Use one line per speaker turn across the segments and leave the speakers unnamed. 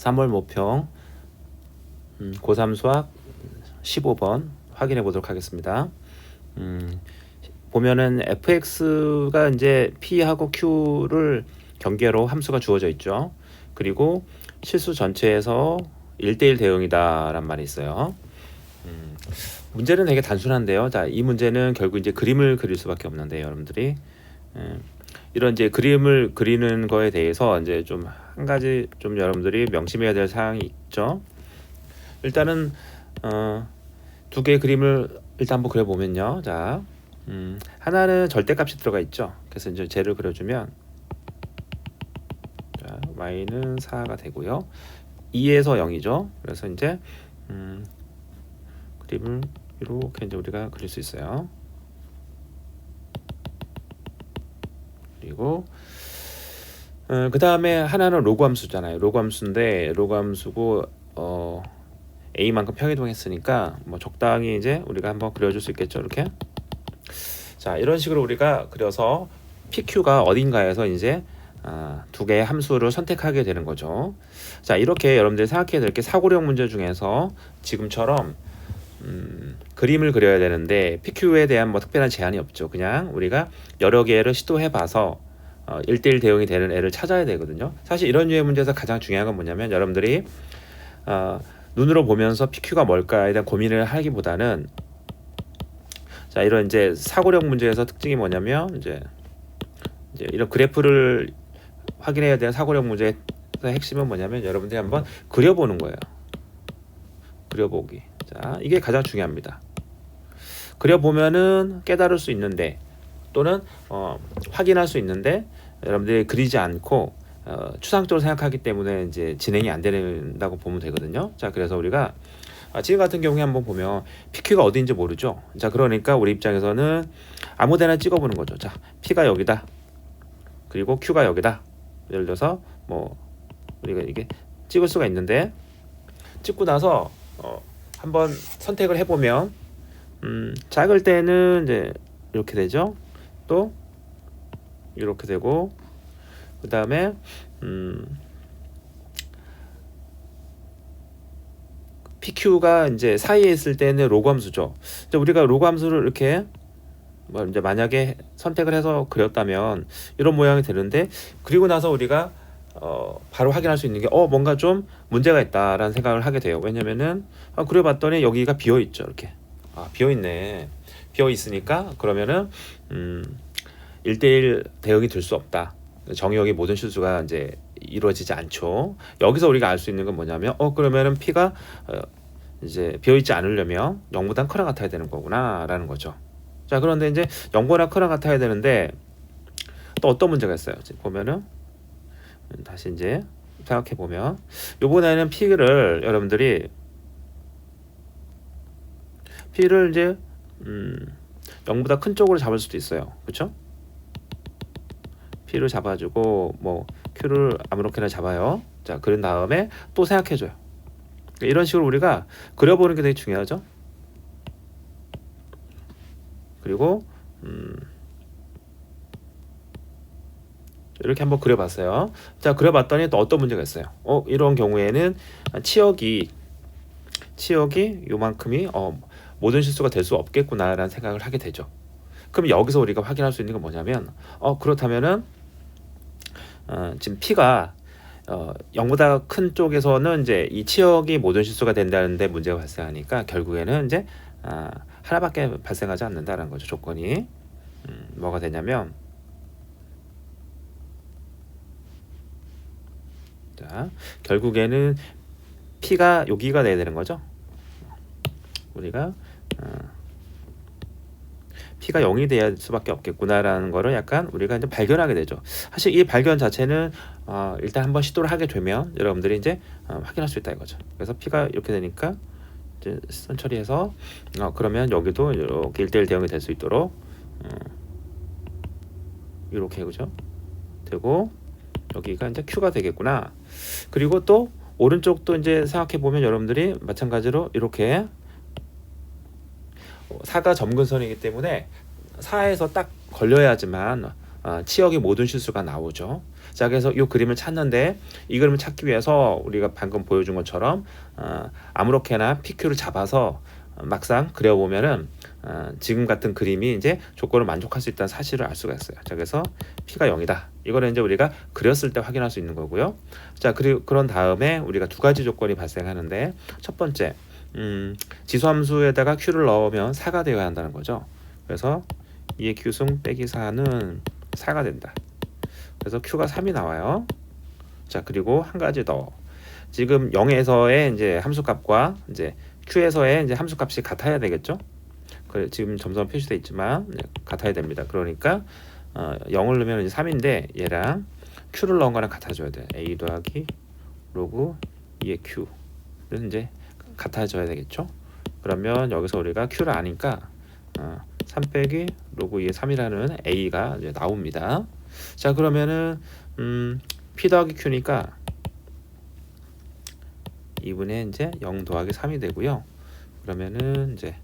3월 모평 고3 수학 15번 확인해 보도록 하겠습니다. 보면은 fx가 이제 p하고 q를 경계로 함수가 주어져 있죠. 그리고 실수 전체에서 1대1 대응이다란 말이 있어요. 문제는 되게 단순한데요. 자, 이 문제는 결국 이제 그림을 그릴 수밖에 없는데 여러분들이 이런 이제 그림을 그리는 거에 대해서 이제 좀 한 가지 좀 여러분들이 명심해야 될 사항이 있죠. 일단은 두 개의 그림을 일단 한번 그려보면요. 자, 하나는 절대값이 들어가 있죠. 그래서 이제 쟤를 그려주면 자, y는 4가 되고요. 2에서 0이죠. 그래서 이제 그림을 이렇게 이제 우리가 그릴 수 있어요. 그리고 그 다음에 하나는 로그 함수잖아요. 로그 함수인데 로그 함수고 a만큼 평이동했으니까 뭐 적당히 이제 우리가 한번 그려줄 수 있겠죠. 이렇게. 자, 이런 식으로 우리가 그려서 pq가 어딘가에서 이제 두 개의 함수를 선택하게 되는 거죠. 자, 이렇게 여러분들이 생각해야 될 게 사고력 문제 중에서 지금처럼 그림을 그려야 되는데 pq에 대한 뭐 특별한 제한이 없죠. 그냥 우리가 여러 개를 시도해봐서 1대1 대응이 되는 애를 찾아야 되거든요. 사실 이런 류의 문제에서 가장 중요한 건 뭐냐면 여러분들이 눈으로 보면서 pq가 뭘까에 대한 고민을 하기보다는 자, 이런 이제 사고력 문제에서 특징이 뭐냐면 이제 이런 그래프를 확인해야 되는 사고력 문제의 핵심은 뭐냐면 여러분들이 한번 그려보는 거예요. 그려보기. 자, 이게 가장 중요합니다. 그려보면은 깨달을 수 있는데 또는 확인할 수 있는데 여러분들이 그리지 않고 추상적으로 생각하기 때문에 이제 진행이 안 된다고 보면 되거든요. 자, 그래서 우리가 지금 같은 경우에 한번 보면 PQ가 어디인지 모르죠. 자, 그러니까 우리 입장에서는 아무데나 찍어보는 거죠. 자, P가 여기다. 그리고 Q가 여기다. 예를 들어서 뭐 우리가 이게 찍을 수가 있는데 찍고 나서 한번 선택을 해보면 작을 때는 이제 이렇게 되죠. 또 이렇게 되고 그 다음에 PQ가 이제 사이에 있을 때는 로그 함수죠. 이제 우리가 로그 함수를 이렇게 뭐 이제 만약에 선택을 해서 그렸다면 이런 모양이 되는데 그리고 나서 우리가 바로 확인할 수 있는 게 뭔가 좀 문제가 있다라는 생각을 하게 돼요. 왜냐면은 그려봤더니 여기가 비어 있죠. 이렇게 비어 있네. 비어 있으니까 그러면은 1대1 대응이 될 수 없다. 정의역의 모든 실수가 이제 이루어지지 않죠. 여기서 우리가 알 수 있는 건 뭐냐면 그러면은 P가 이제 비어 있지 않으려면 0보단 크나 같아야 되는 거구나라는 거죠. 자, 그런데 이제 0보다 크나 같아야 되는데 또 어떤 문제가 있어요. 보면은 다시 이제 생각해 보면 이번에는 P를 여러분들이 P를 이제 0보다 큰 쪽으로 잡을 수도 있어요. 그렇죠? P를 잡아주고 뭐 Q를 아무렇게나 잡아요. 자, 그런 다음에 또 생각해줘요. 이런 식으로 우리가 그려보는 게 되게 중요하죠. 그리고 이렇게 한번 그려봤어요. 자, 그려봤더니 또 어떤 문제가 있어요. 이런 경우에는 치역이 요만큼이 모든 실수가 될 수 없겠구나라는 생각을 하게 되죠. 그럼 여기서 우리가 확인할 수 있는 건 뭐냐면 그렇다면은 지금 P가 0보다 큰 쪽에서는 이제 이 치역이 모든 실수가 된다는데 문제가 발생하니까 결국에는 이제 하나밖에 발생하지 않는다는 거죠. 조건이 뭐가 되냐면 자, 결국에는 P가 여기가 돼야 되는 거죠. 우리가 P가 0이 돼야 수밖에 없겠구나라는 거를 약간 우리가 이제 발견하게 되죠. 사실 이 발견 자체는 일단 한번 시도를 하게 되면 여러분들이 이제 확인할 수 있다 이거죠. 그래서 P가 이렇게 되니까 이제 선 처리해서 그러면 여기도 이렇게 1대1 대응이 될 수 있도록 이렇게 그죠? 되고 여기가 이제 Q가 되겠구나. 그리고 또 오른쪽도 이제 생각해 보면 여러분들이 마찬가지로 이렇게 4가 점근선이기 때문에 4에서 딱 걸려야지만 치역의 모든 실수가 나오죠. 자, 그래서 이 그림을 찾는데 이 그림을 찾기 위해서 우리가 방금 보여준 것처럼 아무렇게나 PQ를 잡아서 막상 그려보면은 지금 같은 그림이 이제 조건을 만족할 수 있다는 사실을 알 수가 있어요. 자, 그래서 P가 0이다. 이거는 이제 우리가 그렸을 때 확인할 수 있는 거고요. 자, 그리고 그런 다음에 우리가 두 가지 조건이 발생하는데 첫 번째, 지수함수에다가 Q를 넣으면 4가 되어야 한다는 거죠. 그래서 2의 Q승 빼기 4는 4가 된다. 그래서 Q가 3이 나와요. 자, 그리고 한 가지 더. 지금 0에서의 이제 함수값과 이제 Q에서의 이제 함수값이 같아야 되겠죠? 그래, 지금 점선 표시되어 있지만 같아야 됩니다. 그러니까 0을 넣으면 이제 3인데 얘랑 Q를 넣은 거랑 같아져야 돼. A 더하기 로그 2의 Q는 이제 같아져야 되겠죠? 그러면 여기서 우리가 Q를 아니까 3 빼기 로그 2의 3이라는 A가 이제 나옵니다. 자, 그러면은 P 더하기 Q니까 2분의 이제 0 더하기 3이 되고요. 그러면은 이제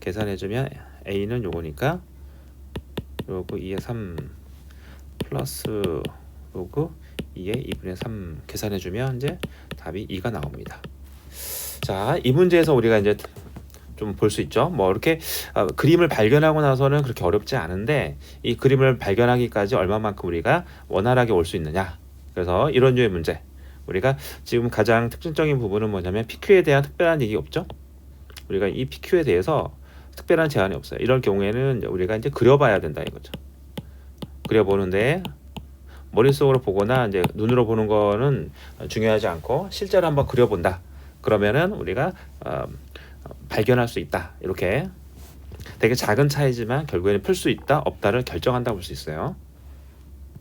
계산해주면 A는 요거니까 로그 2의 3 플러스 로그 2의 2분의 3 계산해주면 이제 답이 2가 나옵니다. 자, 이 문제에서 우리가 이제 좀 볼 수 있죠. 뭐 이렇게 그림을 발견하고 나서는 그렇게 어렵지 않은데 이 그림을 발견하기까지 얼마만큼 우리가 원활하게 올 수 있느냐. 그래서 이런 류의 문제. 우리가 지금 가장 특징적인 부분은 뭐냐면 PQ에 대한 특별한 얘기 없죠. 우리가 이 PQ에 대해서 특별한 제한이 없어요. 이럴 경우에는 우리가 이제 그려봐야 된다 이거죠. 그려보는데 머릿속으로 보거나 이제 눈으로 보는 거는 중요하지 않고 실제로 한번 그려본다. 그러면은 우리가 발견할 수 있다. 이렇게 되게 작은 차이지만 결국에는 풀 수 있다, 없다를 결정한다 볼 수 있어요.